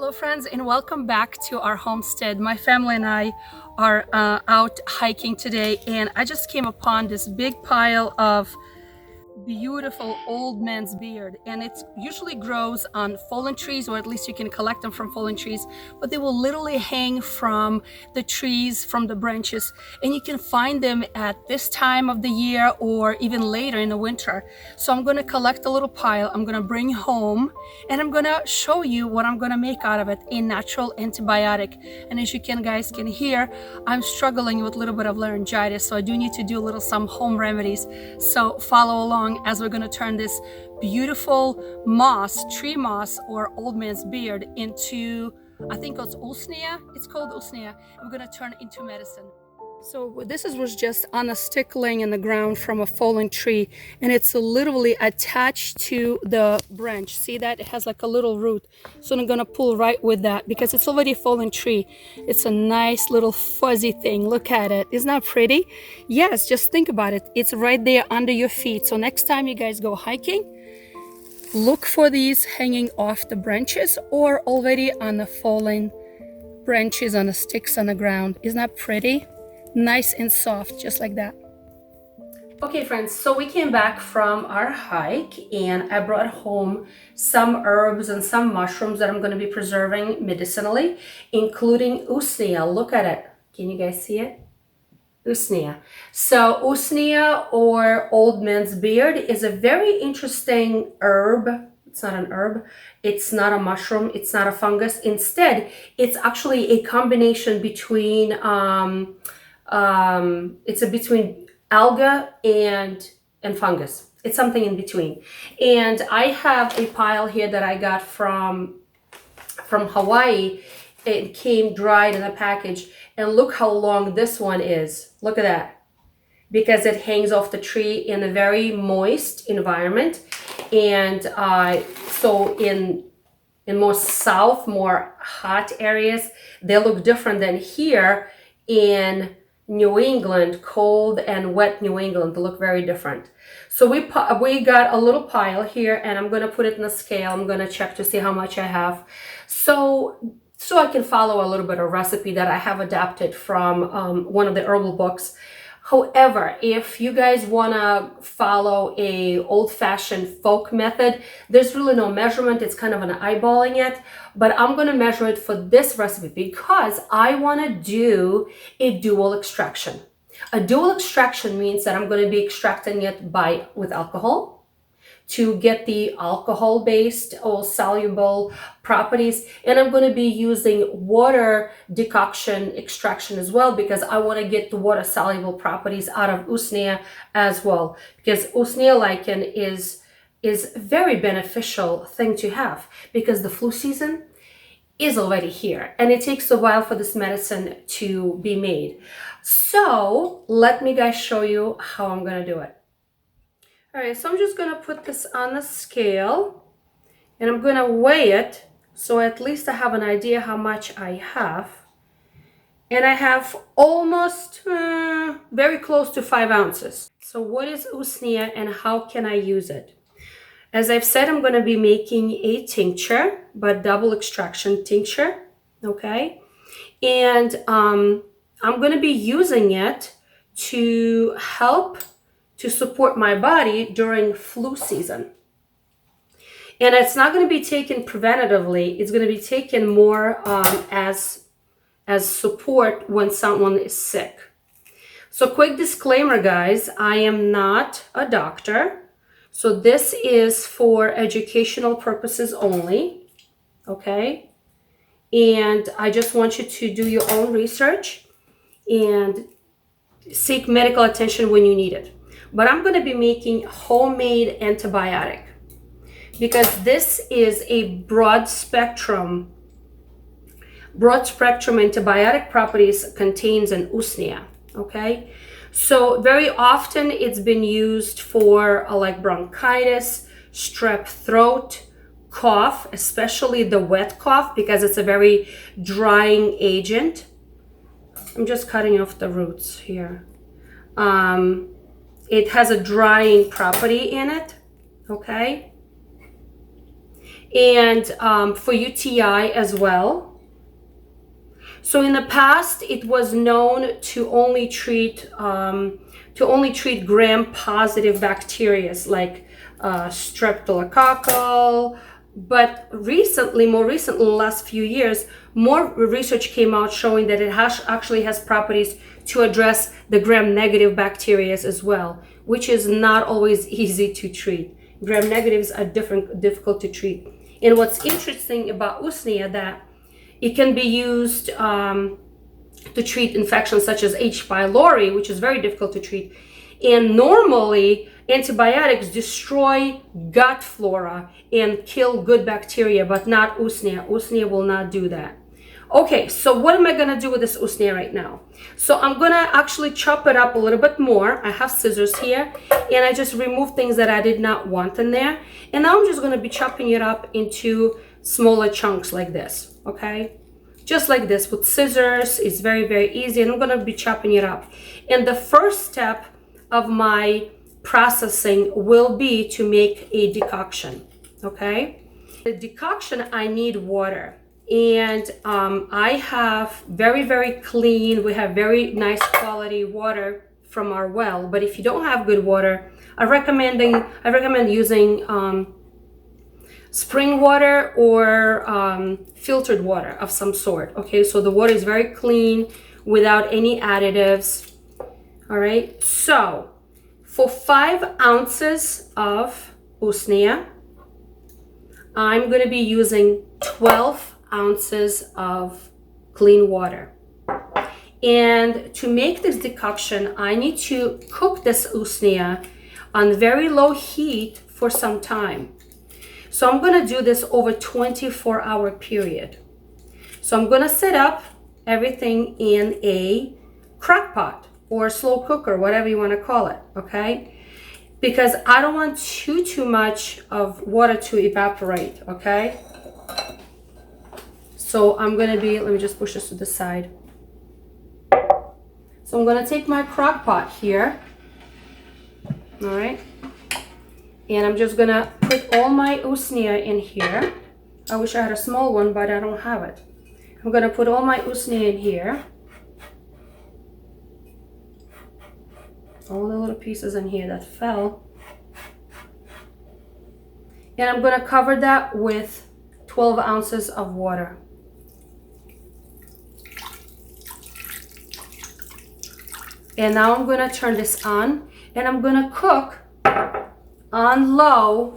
Hello friends, and welcome back to our homestead. My family and I are out hiking today, and I just came upon this big pile of beautiful old man's beard, and it usually grows on fallen trees, or at least you can collect them from fallen trees, but they will literally hang from the trees, from the branches, and you can find them at this time of the year or even later in the winter. So I'm going to collect a little pile, I'm going to bring home, and I'm going to show you what I'm going to make out of it, a natural antibiotic. And as you guys can hear, I'm struggling with a little bit of laryngitis, so I do need to do some home remedies. So follow along as we're going to turn this beautiful moss, tree moss, or old man's beard into, I think it's Usnea. It's called Usnea. We're going to turn it into medicine. So was just on a stick laying in the ground from a fallen tree, and it's literally attached to the branch. See that? It has like a little root. So I'm gonna pull right with that because it's already a fallen tree. It's a nice little fuzzy thing. Look at it. Isn't that pretty? Yes, just think about it. It's right there under your feet. So next time you guys go hiking, look for these hanging off the branches or already on the fallen branches, on the sticks on the ground. Isn't that pretty? Nice and soft, just like that. Okay friends, so we came back from our hike and I brought home some herbs and some mushrooms that I'm going to be preserving medicinally, including Usnea. Look at it. Can you guys see it? Usnea. So Usnea, or old man's beard, is a very interesting herb. It's not an herb, it's not a mushroom, it's not a fungus. Instead, it's actually a combination between between alga and fungus. It's something in between. And I have a pile here that I got from Hawaii. It came dried in a package, and look how long this one is. Look at that, because it hangs off the tree in a very moist environment. And so in more south, more hot areas, they look different than here in New England, cold and wet New England. They look very different. So we got a little pile here, and I'm going to put it in a scale. I'm going to check to see how much I have, so I can follow a little bit of recipe that I have adapted from one of the herbal books. However, if you guys want to follow a old-fashioned folk method, there's really no measurement. It's kind of an eyeballing it, but I'm going to measure it for this recipe because I want to do a dual extraction. A dual extraction means that I'm going to be extracting it with alcohol to get the alcohol-based or soluble properties, and I'm going to be using water decoction extraction as well because I want to get the water-soluble properties out of Usnea as well, because Usnea lichen is a very beneficial thing to have because the flu season is already here and it takes a while for this medicine to be made. So let me guys show you how I'm going to do it. All right, so I'm just going to put this on the scale and I'm going to weigh it so at least I have an idea how much I have. And I have almost very close to 5 ounces. So what is Usnea and how can I use it? As I've said, I'm going to be making a tincture, but double extraction tincture, okay? And I'm going to be using it to help to support my body during flu season. And it's not going to be taken preventatively. It's going to be taken more as support when someone is sick. So quick disclaimer, guys, I am not a doctor. So this is for educational purposes only, okay? And I just want you to do your own research and seek medical attention when you need it. But I'm going to be making homemade antibiotic because this is a broad spectrum antibiotic properties contains in Usnea, okay? So very often it's been used for like bronchitis, strep throat, cough, especially the wet cough because it's a very drying agent. I'm just cutting off the roots here. It has a drying property in it, okay? and for UTI as well. So in the past, it was known to only treat gram-positive bacteria like streptococcal. But recently, more recently, in the last few years, more research came out showing that it actually has properties to address the gram-negative bacteria as well, which is not always easy to treat. Gram-negatives are difficult to treat. And what's interesting about Usnea that it can be used to treat infections such as H. pylori, which is very difficult to treat. And normally, antibiotics destroy gut flora and kill good bacteria, but not Usnea. Usnea will not do that. Okay, so what am I going to do with this Usnea right now? So I'm going to actually chop it up a little bit more. I have scissors here, and I just removed things that I did not want in there. And now I'm just going to be chopping it up into smaller chunks like this, okay? Just like this with scissors. It's very, very easy, and I'm going to be chopping it up. And the first step of my processing will be to make a decoction, okay? The decoction, I need water. And I have very, very clean, we have very nice quality water from our well. But if you don't have good water, I recommend using spring water or filtered water of some sort. Okay, so the water is very clean without any additives. All right, so for 5 ounces of Usnea, I'm going to be using 12 ounces of clean water. And to make this decoction, I need to cook this Usnea on very low heat for some time. So I'm going to do this over 24-hour period. So I'm going to set up everything in a crock pot or slow cooker, whatever you want to call it, okay? Because I don't want too much of water to evaporate, okay? So I'm going to be, let me just push this to the side. So I'm going to take my crock pot here, all right? And I'm just going to put all my Usnea in here. I wish I had a small one, but I don't have it. I'm going to put all my Usnea in here. All the little pieces in here that fell. And I'm going to cover that with 12 ounces of water. And now I'm going to turn this on, and I'm going to cook on low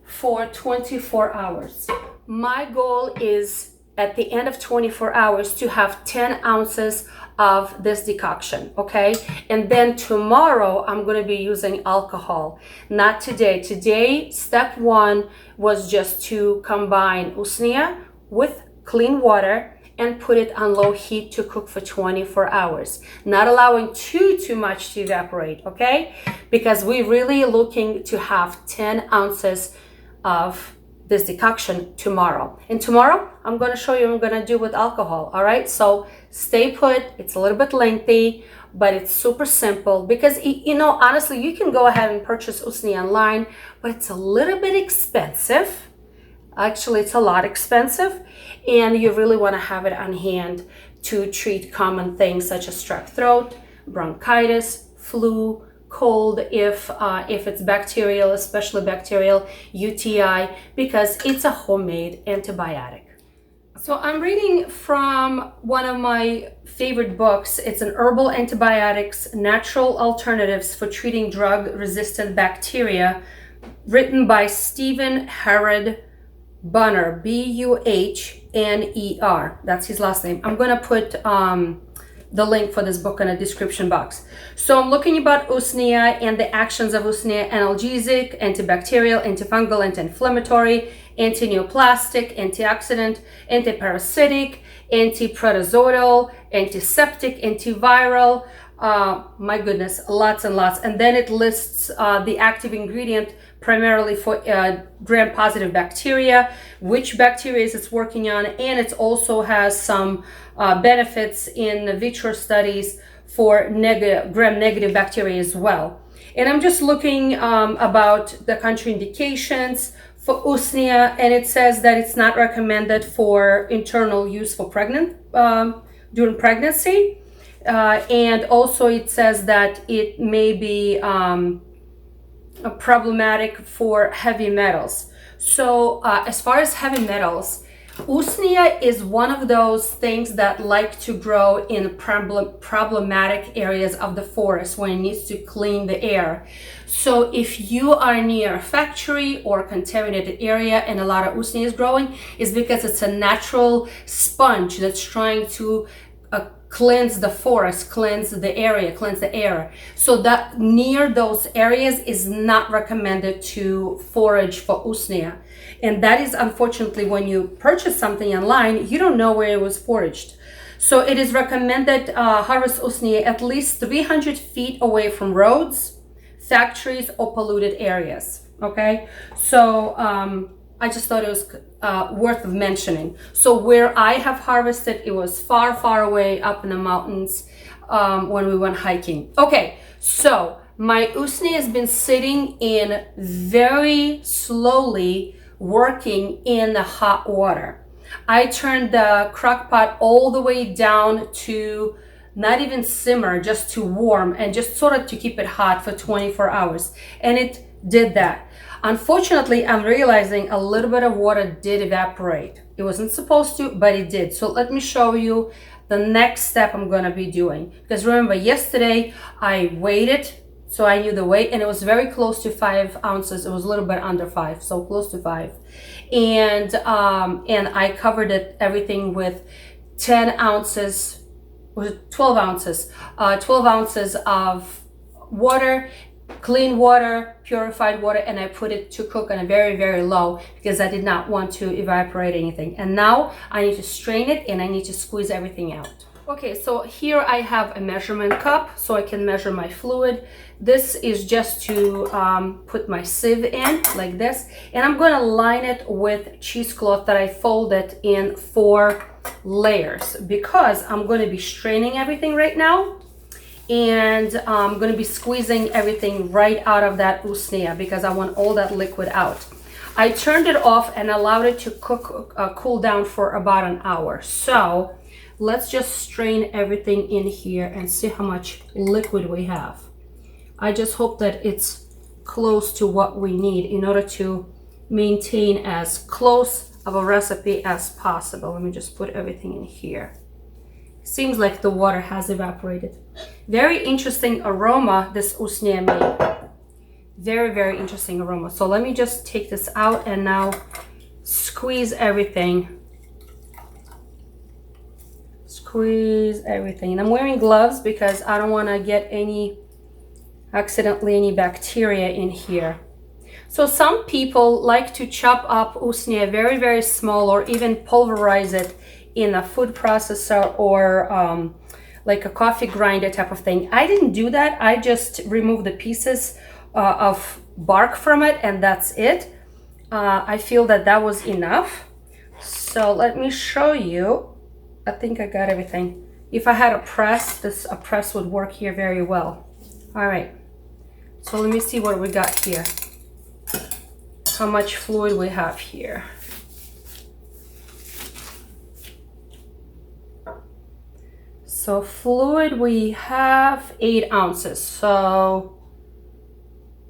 for 24 hours. My goal is at the end of 24 hours to have 10 ounces of this decoction, okay? And then tomorrow I'm going to be using alcohol. Not today. Today, step 1 was just to combine Usnea with clean water and put it on low heat to cook for 24 hours. Not allowing too much to evaporate, okay? Because we're really looking to have 10 ounces of this decoction tomorrow. And tomorrow, I'm going to show you what I'm going to do with alcohol, all right? So stay put. It's a little bit lengthy, but it's super simple because, you know, honestly, you can go ahead and purchase Usnea online, but it's a little bit expensive. Actually, it's a lot expensive, and you really want to have it on hand to treat common things such as strep throat, bronchitis, flu, cold, if it's bacterial, especially bacterial, UTI, because it's a homemade antibiotic. So I'm reading from one of my favorite books. It's an Herbal Antibiotics, Natural Alternatives for Treating Drug-Resistant Bacteria, written by Stephen Harrod Buhner, Buhner. That's his last name. I'm going to put the link for this book in the description box. So I'm looking about Usnea and the actions of Usnea: analgesic, antibacterial, antifungal, anti-inflammatory, anti-neoplastic, antioxidant, antiparasitic, antiprotozoal, antiseptic, antiviral. My goodness, lots and lots. And then it lists the active ingredient primarily for gram-positive bacteria, which bacteria it's working on, and it also has some benefits in vitro studies for gram-negative bacteria as well. And I'm just looking about the contraindications for Usnea, and it says that it's not recommended for internal use for during pregnancy. And also it says that it may be problematic for heavy metals. So as far as heavy metals, Usnea is one of those things that like to grow in problematic areas of the forest when it needs to clean the air. So if you are near a factory or contaminated area and a lot of Usnea is growing, it's because it's a natural sponge that's trying to cleanse the forest, cleanse the area, cleanse the air. So that near those areas is not recommended to forage for Usnea. And that is unfortunately when you purchase something online, you don't know where it was foraged. So it is recommended harvest Usnea at least 300 feet away from roads, factories, or polluted areas. Okay, so I just thought it was worth mentioning. So where I have harvested, it was far, far away up in the mountains when we went hiking. Okay, so my Usnea has been sitting in very slowly working in the hot water. I turned the crock pot all the way down to not even simmer, just to warm and just sort of to keep it hot for 24 hours. And it did that. Unfortunately, I'm realizing a little bit of water did evaporate. It wasn't supposed to, but it did. So let me show you the next step I'm going to be doing. Because remember, yesterday I weighed it, so I knew the weight, and it was very close to 5 ounces. It was a little bit under 5, so close to 5. And I covered everything with 10 ounces, was it 12 ounces? 12 ounces of water, clean water, purified water, and I put it to cook on a very, very low because I did not want to evaporate anything. And now I need to strain it and I need to squeeze everything out. Okay, so here I have a measurement cup so I can measure my fluid. This is just to put my sieve in like this, and I'm going to line it with cheesecloth that I folded in 4 layers because I'm going to be straining everything right now. And I'm going to be squeezing everything right out of that Usnea because I want all that liquid out. I turned it off and allowed it to cool down for about an hour. So let's just strain everything in here and see how much liquid we have. I just hope that it's close to what we need in order to maintain as close of a recipe as possible. Let me just put everything in here. Seems like the water has evaporated. Very interesting aroma this Usnea made. Very, very interesting aroma. So let me just take this out and now squeeze everything. Squeeze everything. And I'm wearing gloves because I don't want to get accidentally any bacteria in here. So some people like to chop up Usnea very, very small or even pulverize it in a food processor or like a coffee grinder type of thing. I didn't do that. I just removed the pieces of bark from it and that's it. I feel that that was enough. So let me show you. I think I got everything. If I had a press, a press would work here very well. All right. So let me see what we got here. How much fluid we have here. So fluid, we have 8 ounces. So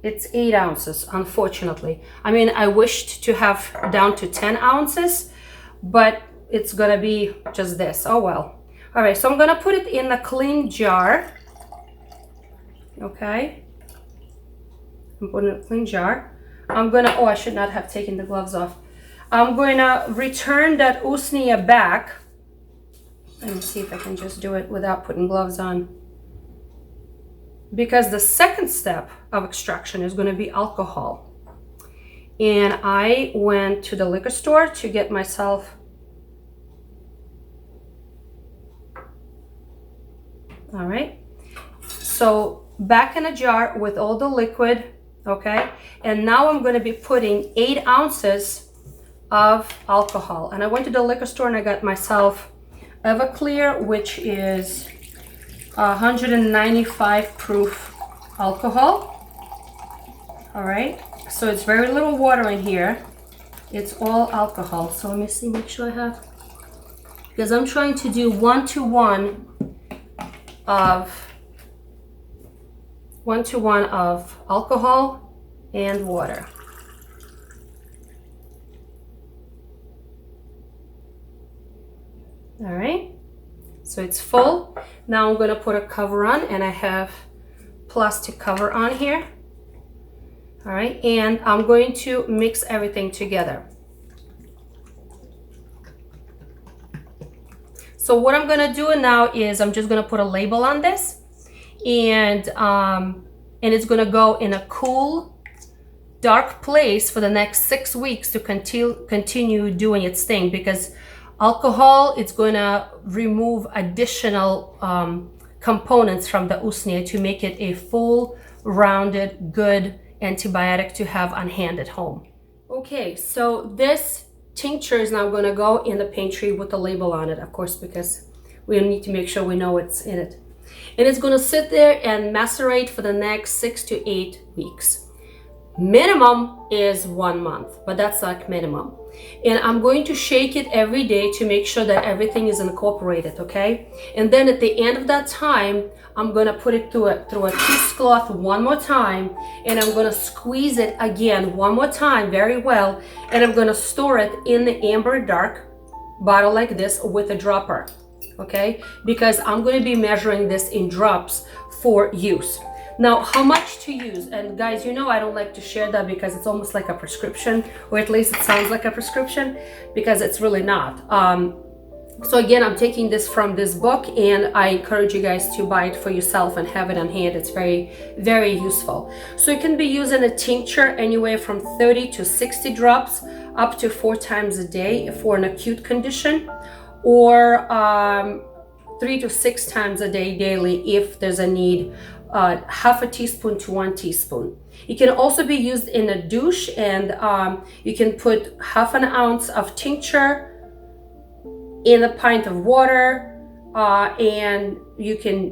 it's 8 ounces, unfortunately. I mean, I wished to have down to 10 ounces, but it's gonna be just this. Oh well. All right, so I'm gonna put it in a clean jar. Okay. I'm putting it in a clean jar. Oh, I should not have taken the gloves off. I'm gonna return that Usnea back. Let me see if I can just do it without putting gloves on. Because the second step of extraction is going to be alcohol. And I went to the liquor store to get myself all right. So back in a jar with all the liquid, okay? And now I'm going to be putting 8 ounces of alcohol. And I went to the liquor store and I got myself Everclear, which is 195 proof alcohol. All right, so it's very little water in here. It's all alcohol. So let me see, make sure I have, because I'm trying to do 1-to-1 of alcohol and water. All right, so it's full. Now I'm gonna put a cover on, and I have plastic cover on here. All right, and I'm going to mix everything together. So what I'm gonna do now is I'm just gonna put a label on this, and it's gonna go in a cool, dark place for the next 6 weeks to continue doing its thing, because alcohol, it's gonna remove additional components from the Usnea to make it a full, rounded, good antibiotic to have on hand at home. Okay, so this tincture is now going to go in the pantry with the label on it, of course, because we need to make sure we know what's in it. And it's going to sit there and macerate for the next 6 to 8 weeks. Minimum is 1 month, but that's like minimum. And I'm going to shake it every day to make sure that everything is incorporated, okay? And then at the end of that time, I'm gonna put it through a cheesecloth one more time, and I'm gonna squeeze it again one more time very well, and I'm gonna store it in the amber dark bottle like this with a dropper, okay? Because I'm gonna be measuring this in drops for use. Now, how much to use? And guys, you know I don't like to share that because it's almost like a prescription, or at least it sounds like a prescription, because it's really not. So again, I'm taking this from this book, and I encourage you guys to buy it for yourself and have it on hand. It's very, very useful. So it can be used in a tincture anywhere from 30 to 60 drops, up to 4 times a day for an acute condition, or 3 to 6 times a day daily if there's a need. Half a teaspoon to 1 teaspoon. It can also be used in a douche, and you can put half an ounce of tincture in a pint of water, and you can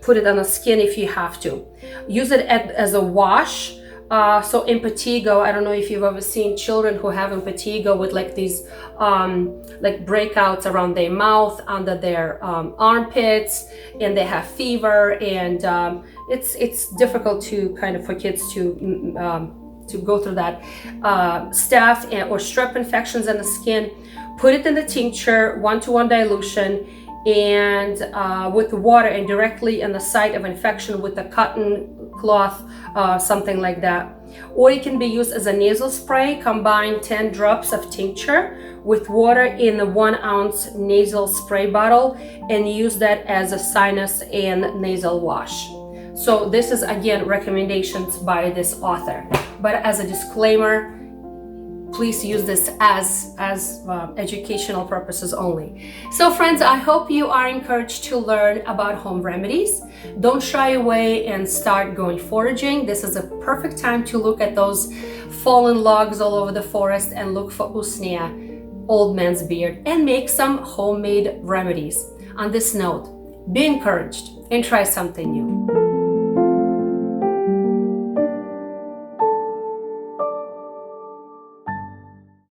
put it on the skin if you have to. Use it as a wash. So impetigo, I don't know if you've ever seen children who have impetigo with like these like breakouts around their mouth, under their armpits, and they have fever, and it's difficult to kind of for kids to go through that. Staph or strep infections on the skin. Put it in the tincture, 1-to-1 dilution, and with water, and directly in the site of infection with a cotton cloth, something like that. Or it can be used as a nasal spray. Combine 10 drops of tincture with water in a 1 ounce nasal spray bottle, and use that as a sinus and nasal wash. So this is again recommendations by this author, but as a disclaimer, please use this as educational purposes only. So friends, I hope you are encouraged to learn about home remedies. Don't shy away and start going foraging. This is a perfect time to look at those fallen logs all over the forest and look for Usnea, old man's beard, and make some homemade remedies. On this note, be encouraged and try something new.